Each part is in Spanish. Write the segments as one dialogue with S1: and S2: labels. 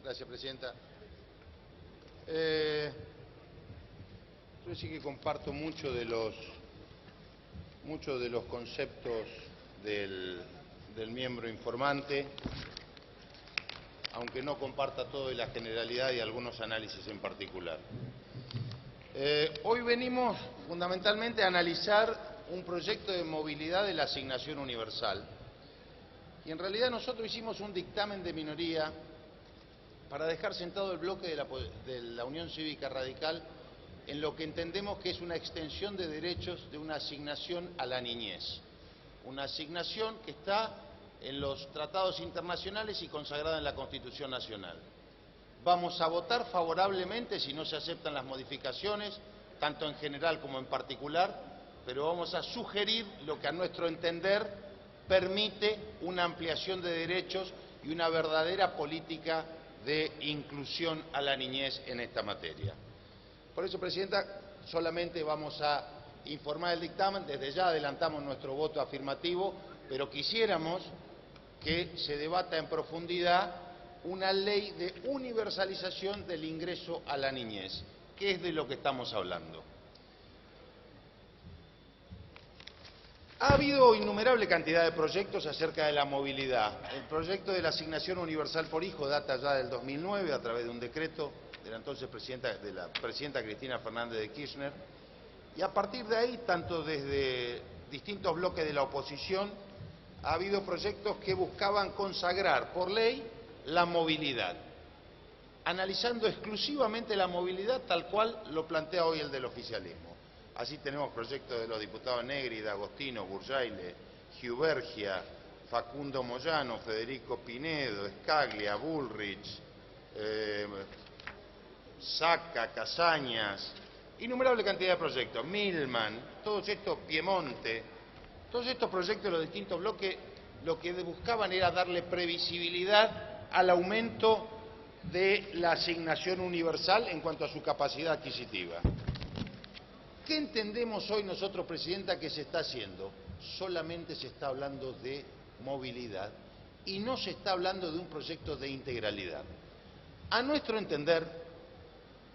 S1: Gracias, Presidenta. Yo sí que comparto muchos de los conceptos del miembro informante, aunque no comparta todo de la generalidad y algunos análisis en particular. Hoy venimos fundamentalmente a analizar un proyecto de movilidad de la asignación universal. Y en realidad nosotros hicimos un dictamen de minoría para dejar sentado el bloque de la Unión Cívica Radical en lo que entendemos que es una extensión de derechos de una asignación a la niñez. Una asignación que está en los tratados internacionales y consagrada en la Constitución Nacional. Vamos a votar favorablemente si no se aceptan las modificaciones, tanto en general como en particular, pero vamos a sugerir lo que a nuestro entender permite una ampliación de derechos y una verdadera política de inclusión a la niñez en esta materia. Por eso, Presidenta, solamente vamos a informar el dictamen. Desde ya adelantamos nuestro voto afirmativo, pero quisiéramos que se debata en profundidad una ley de universalización del ingreso a la niñez, que es de lo que estamos hablando. Ha habido innumerable cantidad de proyectos acerca de la movilidad. El proyecto de la asignación universal por hijo data ya del 2009 a través de un decreto de la entonces presidenta Cristina Fernández de Kirchner. Y a partir de ahí, tanto desde distintos bloques de la oposición, ha habido proyectos que buscaban consagrar por ley la movilidad, analizando exclusivamente la movilidad tal cual lo plantea hoy el del oficialismo. Así tenemos proyectos de los diputados Negri, D'Agostino, Burjaile, Giubergia, Facundo Moyano, Federico Pinedo, Scaglia, Bullrich, Saca, Casañas, innumerable cantidad de proyectos, Milman, todos estos, Piemonte, todos estos proyectos de los distintos bloques lo que buscaban era darle previsibilidad al aumento de la asignación universal en cuanto a su capacidad adquisitiva. ¿Qué entendemos hoy nosotros, Presidenta, que se está haciendo? Solamente se está hablando de movilidad y no se está hablando de un proyecto de integralidad. A nuestro entender,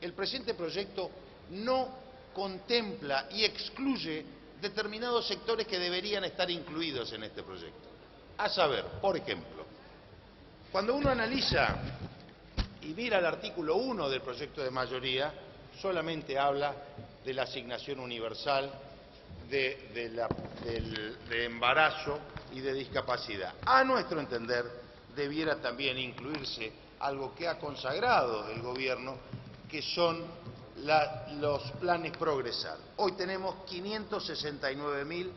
S1: el presente proyecto no contempla y excluye determinados sectores que deberían estar incluidos en este proyecto. A saber, por ejemplo, cuando uno analiza y mira el artículo 1 del proyecto de mayoría, solamente habla de la asignación universal, de embarazo y de discapacidad. A nuestro entender, debiera también incluirse algo que ha consagrado el gobierno, que son los planes Progresar. Hoy tenemos 569.000,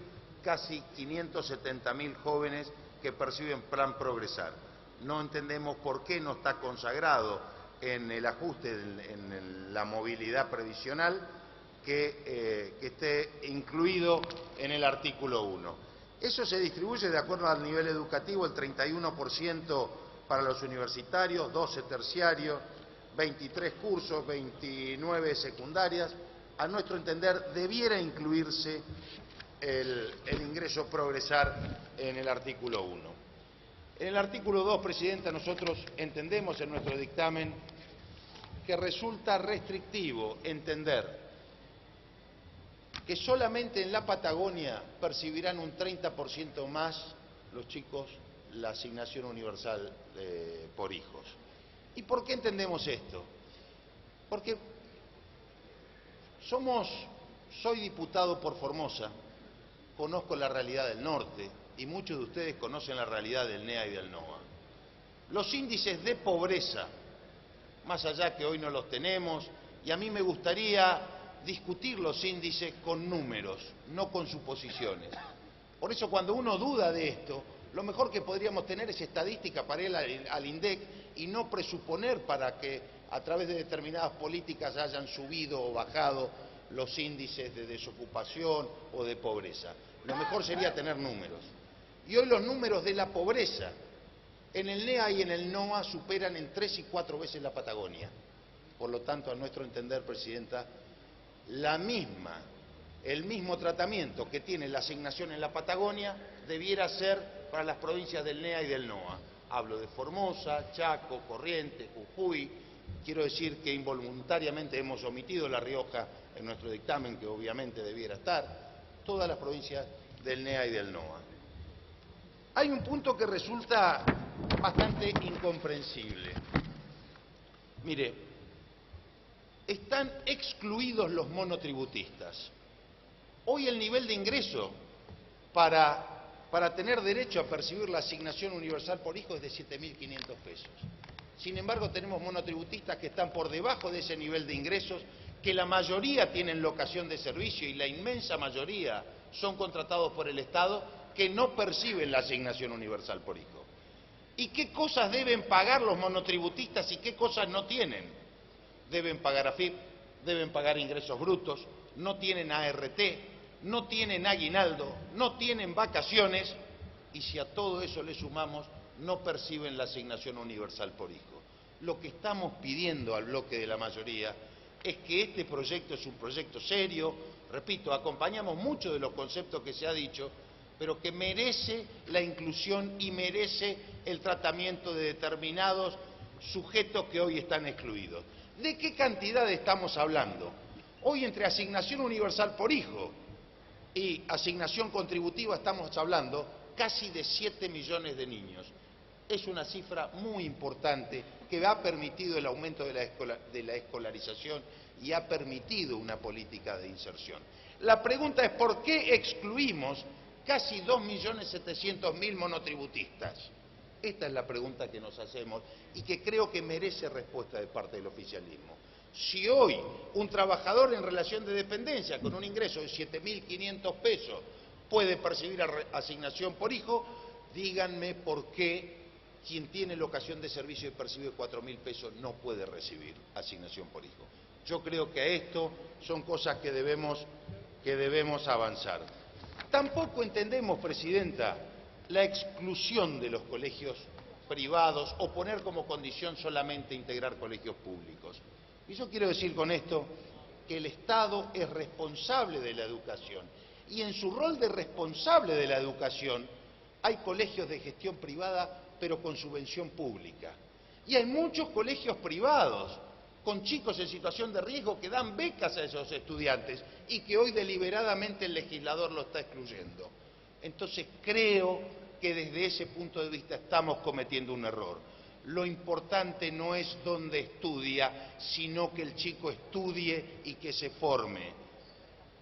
S1: casi 570.000 jóvenes que perciben plan Progresar. No entendemos por qué no está consagrado en el ajuste, en la movilidad previsional, que esté incluido en el artículo 1. Eso se distribuye de acuerdo al nivel educativo, el 31% para los universitarios, 12 terciarios, 23 cursos, 29 secundarias. A nuestro entender, debiera incluirse el ingreso Progresar en el artículo 1. En el artículo 2, Presidenta, nosotros entendemos en nuestro dictamen que resulta restrictivo entender que solamente en la Patagonia percibirán un 30% más los chicos la asignación universal por hijos. ¿Y por qué entendemos esto? Porque soy diputado por Formosa, conozco la realidad del norte y muchos de ustedes conocen la realidad del NEA y del NOA. Los índices de pobreza, más allá que hoy no los tenemos, y a mí me gustaría discutir los índices con números, no con suposiciones. Por eso cuando uno duda de esto, lo mejor que podríamos tener es estadística para ir al INDEC y no presuponer para que a través de determinadas políticas hayan subido o bajado los índices de desocupación o de pobreza. Lo mejor sería tener números. Y hoy los números de la pobreza en el NEA y en el NOA superan en 3 y 4 veces la Patagonia. Por lo tanto, a nuestro entender, Presidenta, el mismo tratamiento que tiene la asignación en la Patagonia debiera ser para las provincias del NEA y del NOA. Hablo de Formosa, Chaco, Corrientes, Jujuy. Quiero decir que involuntariamente hemos omitido La Rioja en nuestro dictamen, que obviamente debiera estar. Todas las provincias del NEA y del NOA. Hay un punto que resulta bastante incomprensible. Mire, están excluidos los monotributistas. Hoy el nivel de ingreso para tener derecho a percibir la asignación universal por hijo es de 7.500 pesos. Sin embargo, tenemos monotributistas que están por debajo de ese nivel de ingresos, que la mayoría tienen locación de servicio y la inmensa mayoría son contratados por el Estado, que no perciben la asignación universal por hijo. ¿Y qué cosas deben pagar los monotributistas y qué cosas no tienen? Deben pagar AFIP, deben pagar ingresos brutos, no tienen ART, no tienen aguinaldo, no tienen vacaciones, y si a todo eso le sumamos, no perciben la asignación universal por hijo. Lo que estamos pidiendo al bloque de la mayoría es que este proyecto es un proyecto serio, repito, acompañamos mucho de los conceptos que se ha dicho, pero que merece la inclusión y merece el tratamiento de determinados sujetos que hoy están excluidos. ¿De qué cantidad estamos hablando? Hoy entre asignación universal por hijo y asignación contributiva estamos hablando casi de 7 millones de niños. Es una cifra muy importante que ha permitido el aumento de la escolarización y ha permitido una política de inserción. La pregunta es ¿por qué excluimos casi 2.700.000 monotributistas? Esta es la pregunta que nos hacemos y que creo que merece respuesta de parte del oficialismo. Si hoy un trabajador en relación de dependencia con un ingreso de 7.500 pesos puede percibir asignación por hijo, díganme por qué quien tiene locación de servicio y percibe 4.000 pesos no puede recibir asignación por hijo. Yo creo que a esto son cosas que debemos avanzar. Tampoco entendemos, Presidenta, la exclusión de los colegios privados o poner como condición solamente integrar colegios públicos. Y yo quiero decir con esto que el Estado es responsable de la educación y en su rol de responsable de la educación hay colegios de gestión privada pero con subvención pública. Y hay muchos colegios privados con chicos en situación de riesgo que dan becas a esos estudiantes y que hoy deliberadamente el legislador lo está excluyendo. Entonces creo que desde ese punto de vista estamos cometiendo un error. Lo importante no es dónde estudia, sino que el chico estudie y que se forme.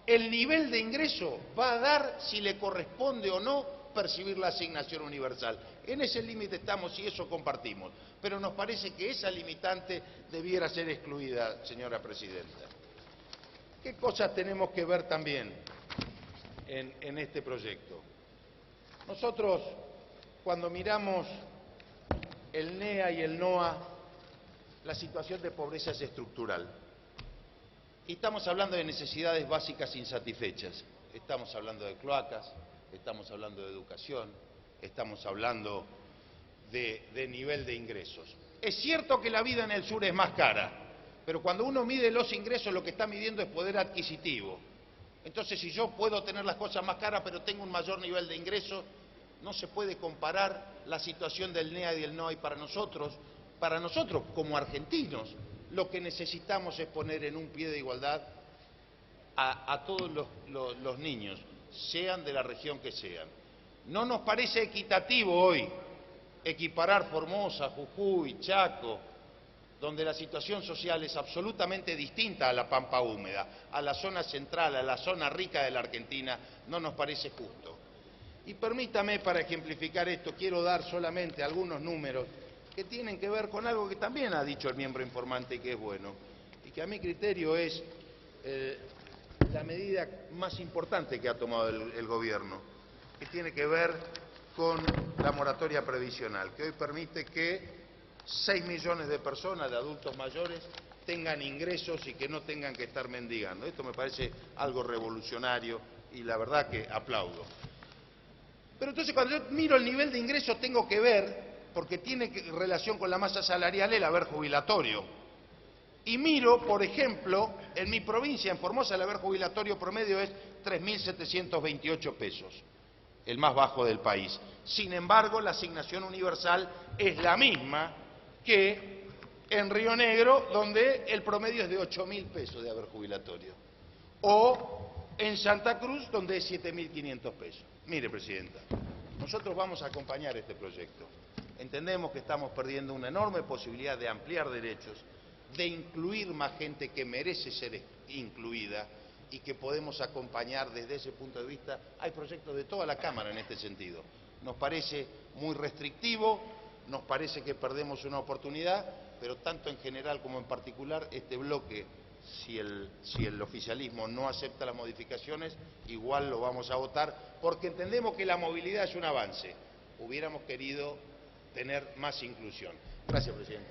S1: El nivel de ingreso va a dar si le corresponde o no percibir la asignación universal. En ese límite estamos y eso compartimos. Pero nos parece que esa limitante debiera ser excluida, señora Presidenta. ¿Qué cosas tenemos que ver también en este proyecto? Nosotros, cuando miramos el NEA y el NOA, la situación de pobreza es estructural. Y estamos hablando de necesidades básicas insatisfechas. Estamos hablando de cloacas, estamos hablando de educación, estamos hablando de nivel de ingresos. Es cierto que la vida en el sur es más cara, pero cuando uno mide los ingresos lo que está midiendo es poder adquisitivo. Entonces, si yo puedo tener las cosas más caras pero tengo un mayor nivel de ingresos, no se puede comparar la situación del NEA y del NOA. Y para nosotros como argentinos, lo que necesitamos es poner en un pie de igualdad a todos los niños, sean de la región que sean. No nos parece equitativo hoy equiparar Formosa, Jujuy, Chaco, donde la situación social es absolutamente distinta a la Pampa Húmeda, a la zona central, a la zona rica de la Argentina, no nos parece justo. Y permítame, para ejemplificar esto, quiero dar solamente algunos números que tienen que ver con algo que también ha dicho el miembro informante y que es bueno, y que a mi criterio es la medida más importante que ha tomado el gobierno, que tiene que ver con la moratoria previsional, que hoy permite que 6 millones de personas, de adultos mayores, tengan ingresos y que no tengan que estar mendigando. Esto me parece algo revolucionario y la verdad que aplaudo. Pero entonces cuando yo miro el nivel de ingresos tengo que ver, porque tiene relación con la masa salarial, el haber jubilatorio. Y miro, por ejemplo, en mi provincia, en Formosa, el haber jubilatorio promedio es 3.728 pesos, el más bajo del país. Sin embargo, la asignación universal es la misma que en Río Negro, donde el promedio es de 8.000 pesos de haber jubilatorio, o en Santa Cruz, donde es 7.500 pesos. Mire, Presidenta, nosotros vamos a acompañar este proyecto. Entendemos que estamos perdiendo una enorme posibilidad de ampliar derechos, de incluir más gente que merece ser incluida y que podemos acompañar desde ese punto de vista. Hay proyectos de toda la Cámara en este sentido. Nos parece muy restrictivo, nos parece que perdemos una oportunidad, pero tanto en general como en particular, este bloque, si el oficialismo no acepta las modificaciones, igual lo vamos a votar, porque entendemos que la movilidad es un avance. Hubiéramos querido tener más inclusión. Gracias, Presidenta.